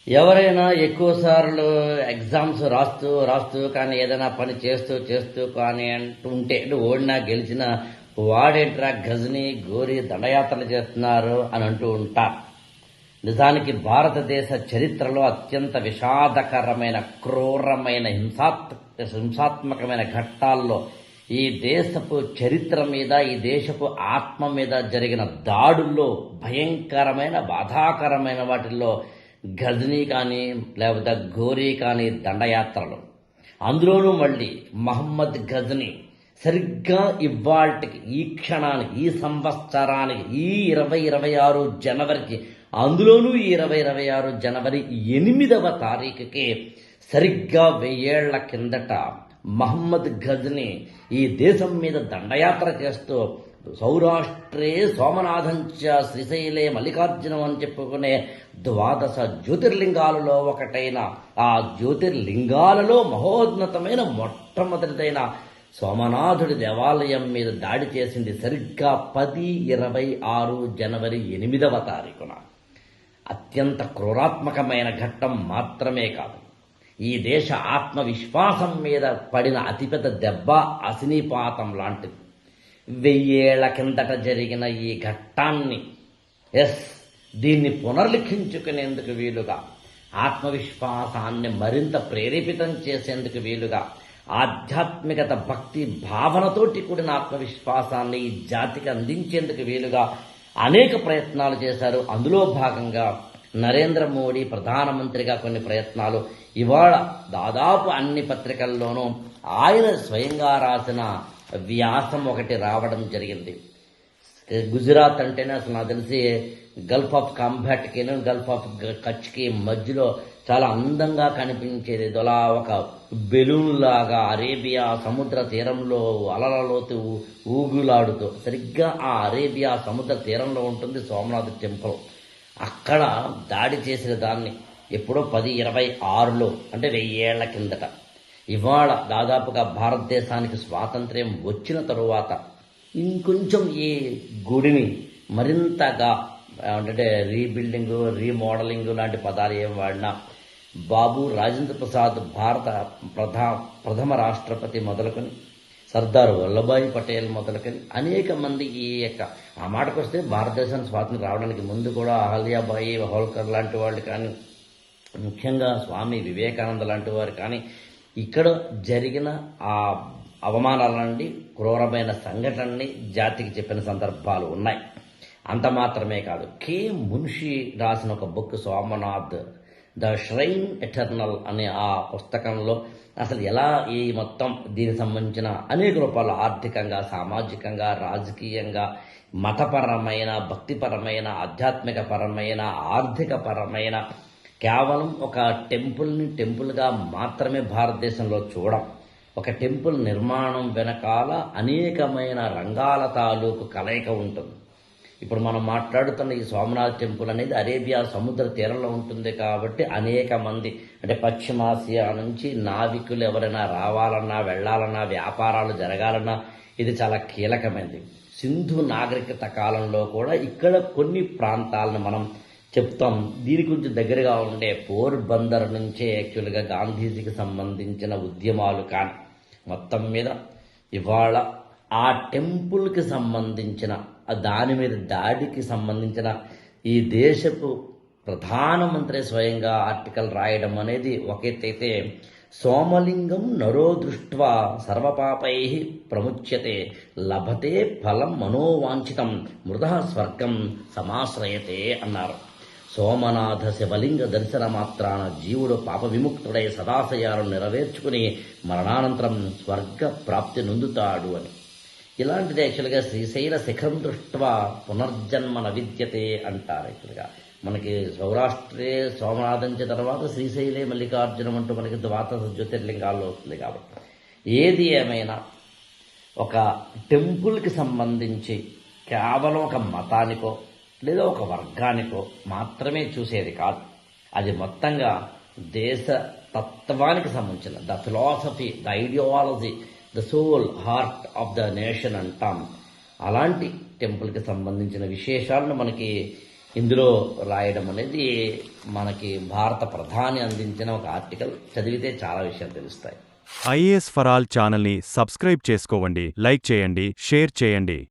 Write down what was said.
ఎవరైనా ఎక్కువ సార్లు ఎగ్జామ్స్ రాస్తూ రాస్తూ కానీ ఏదైనా పని చేస్తూ చేస్తూ కానీ అంటుంటే ఓడినా గెలిచినా వాడేంట్రా గజని గోరి దండయాత్రలు చేస్తున్నారు అని అంటూ ఉంటారు. నిజానికి భారతదేశ చరిత్రలో అత్యంత విషాదకరమైన క్రూరమైన హింసాత్మకమైన ఘట్టాల్లో ఈ దేశపు చరిత్ర మీద ఈ దేశపు ఆత్మ మీద జరిగిన దాడుల్లో భయంకరమైన బాధాకరమైన వాటిల్లో గజనీ కానీ లేకపోతే ఘోరీ కానీ దండయాత్రలు. అందులోనూ మళ్ళీ మహమ్మద్ గజనీ సరిగ్గా ఇవాళకి ఈ క్షణానికి ఈ సంవత్సరానికి ఈ 2026 జనవరికి అందులోనూ ఈ 2026 జనవరి 8వ తారీఖుకి సరిగ్గా 1000 ఏళ్ల కిందట మహమ్మద్ గజనీ ఈ దేశం మీద దండయాత్ర చేస్తూ సౌరాష్ట్రే సోమనాథంచ శ్రీశైలే మల్లికార్జునం అని చెప్పుకునే 12 జ్యోతిర్లింగాలలో ఒకటైన ఆ జ్యోతిర్లింగాలలో మహోన్నతమైన మొట్టమొదటిదైన సోమనాథుడి దేవాలయం మీద దాడి చేసింది సరిగ్గా 10/26 జనవరి 8వ తారీఖున. అత్యంత క్రూరాత్మకమైన ఘట్టం మాత్రమే కాదు, ఈ దేశ ఆత్మవిశ్వాసం మీద పడిన అతిపెద్ద దెబ్బ అసినీపాతం లాంటిది. 1000 ఏళ్ల కిందట జరిగిన ఈ ఘట్టాన్ని దీన్ని పునర్లిఖించుకునేందుకు వీలుగా, ఆత్మవిశ్వాసాన్ని మరింత ప్రేరేపితం చేసేందుకు వీలుగా, ఆధ్యాత్మికత భక్తి భావనతోటి కూడిన ఆత్మవిశ్వాసాన్ని ఈ జాతికి అందించేందుకు వీలుగా అనేక ప్రయత్నాలు చేశారు. అందులో భాగంగా నరేంద్ర మోడీ ప్రధానమంత్రిగా కొన్ని ప్రయత్నాలు. ఇవాళ దాదాపు అన్ని పత్రికల్లోనూ ఆయన స్వయంగా రాసిన వ్యాసం ఒకటి రావడం జరిగింది. గుజరాత్ అంటేనే అసలు నాకు తెలిసి గల్ఫ్ ఆఫ్ కాంబాట్కి గల్ఫ్ ఆఫ్ కచ్కి మధ్యలో చాలా అందంగా కనిపించేది. అలా ఒక బెలూన్ లాగా అరేబియా సముద్ర తీరంలో అలలలోతు ఊగులాడుతూ సరిగ్గా ఆ అరేబియా సముద్ర తీరంలో ఉంటుంది సోమనాథ్ టెంపుల్. అక్కడ దాడి చేసిన దాన్ని ఎప్పుడో 1026లో అంటే 1000 ఏళ్ల కిందట. ఇవాళ దాదాపుగా భారతదేశానికి స్వాతంత్ర్యం వచ్చిన తరువాత ఇంకొంచెం ఈ గుడిని మరింతగా అంటే రీబిల్డింగ్ రీమోడలింగ్ లాంటి పదాలు ఏం వాడినా బాబు రాజేంద్ర ప్రసాద్ భారత ప్రథమ రాష్ట్రపతి మొదలుకొని సర్దార్ వల్లభాయ్ పటేల్ మొదలుకొని అనేక మంది ఈ యొక్క ఆ మాటకు వస్తే భారతదేశానికి స్వాతంత్రం రావడానికి ముందు కూడా అహల్యాబాయి హోల్కర్ లాంటి వాళ్ళు కానీ ముఖ్యంగా స్వామి వివేకానంద లాంటి వారు కానీ ఇక్కడ జరిగిన ఆ అవమానాలన్నీ క్రూరమైన సంఘటనని జాతికి చెప్పిన సందర్భాలు ఉన్నాయి. అంత మాత్రమే కాదు, కే మున్షి రాసిన ఒక book Somnath the shrine eternal అనే ఆ పుస్తకంలో అసలు ఎలా ఈ మొత్తం దీనికి సంబంధించిన అనేక రూపాలు ఆర్థికంగా సామాజికంగా రాజకీయంగా మతపరమైన భక్తిపరమైన ఆధ్యాత్మిక పరమైన ఆర్థిక పరమైన కేవలం ఒక టెంపుల్ని టెంపుల్గా మాత్రమే భారతదేశంలో చూడం. ఒక టెంపుల్ నిర్మాణం వెనకాల అనేకమైన రంగాల తాలూకు కలయిక ఉంటుంది. ఇప్పుడు మనం మాట్లాడుతున్న ఈ సోమనాథ్ టెంపుల్ అనేది అరేబియా సముద్ర తీరంలో ఉంటుంది కాబట్టి అనేక మంది అంటే పశ్చిమాసియా నుంచి నావికులు ఎవరైనా రావాలన్నా వెళ్ళాలన్నా వ్యాపారాలు జరగాలన్నా ఇది చాలా కీలకమైనది. సింధు నాగరికత కాలంలో కూడా ఇక్కడ కొన్ని ప్రాంతాలను మనం చెప్తాం. దీని గురించి దగ్గరగా ఉండే పోర్బందర్ నుంచే యాక్చువల్గా గాంధీజీకి సంబంధించిన ఉద్యమాలు కానీ మొత్తం మీద ఇవాళ ఆ టెంపుల్కి సంబంధించిన దాని మీద దాడికి సంబంధించిన ఈ దేశపు ప్రధానమంత్రి స్వయంగా ఆర్టికల్ రాయడం అనేది ఒక ఎత్తైతే, సోమలింగం నరో దృష్ట్వా సర్వపాపై ప్రముచ్యతే లభతే ఫలం మనోవాంఛితం మృద స్వర్గం సమాశ్రయతే అన్నారు. సోమనాథ శివలింగ దర్శన మాత్రాన జీవుడు పాప విముక్తుడై సదాశయాలను నెరవేర్చుకుని మరణానంతరం స్వర్గ ప్రాప్తి నొందుతాడు అని. ఇలాంటిది యాక్చువల్గా శ్రీశైల శిఖరం దృష్ట్వా పునర్జన్మ నవిద్యతే అంటారు. యాక్చువల్గా మనకి సౌరాష్ట్రే సోమనాథంచే తర్వాత శ్రీశైలే మల్లికార్జునం అంటూ మనకి 12 జ్యోతిర్లింగాల్లో వస్తుంది. కాబట్టి ఏది ఏమైనా ఒక టెంపుల్కి సంబంధించి కేవలం ఒక మతానికో లేదా ఒక వర్గానికో మాత్రమే చూసేది కాదు. అది మొత్తంగా దేశ తత్వానికి సంబంధించిన the philosophy, the ideology, the soul heart of the nation అంటాం. అలాంటి టెంపుల్కి సంబంధించిన విశేషాలను మనకి ఇందులో రాయడం అనేది మనకి భారత ప్రధాని అందించిన ఒక ఆర్టికల్. చదివితే చాలా విషయాలు తెలుస్తాయి. ఐఏఎస్ ఫర్ ఆల్ ఛానల్ని సబ్స్క్రైబ్ చేసుకోండి, లైక్ చేయండి, షేర్ చేయండి.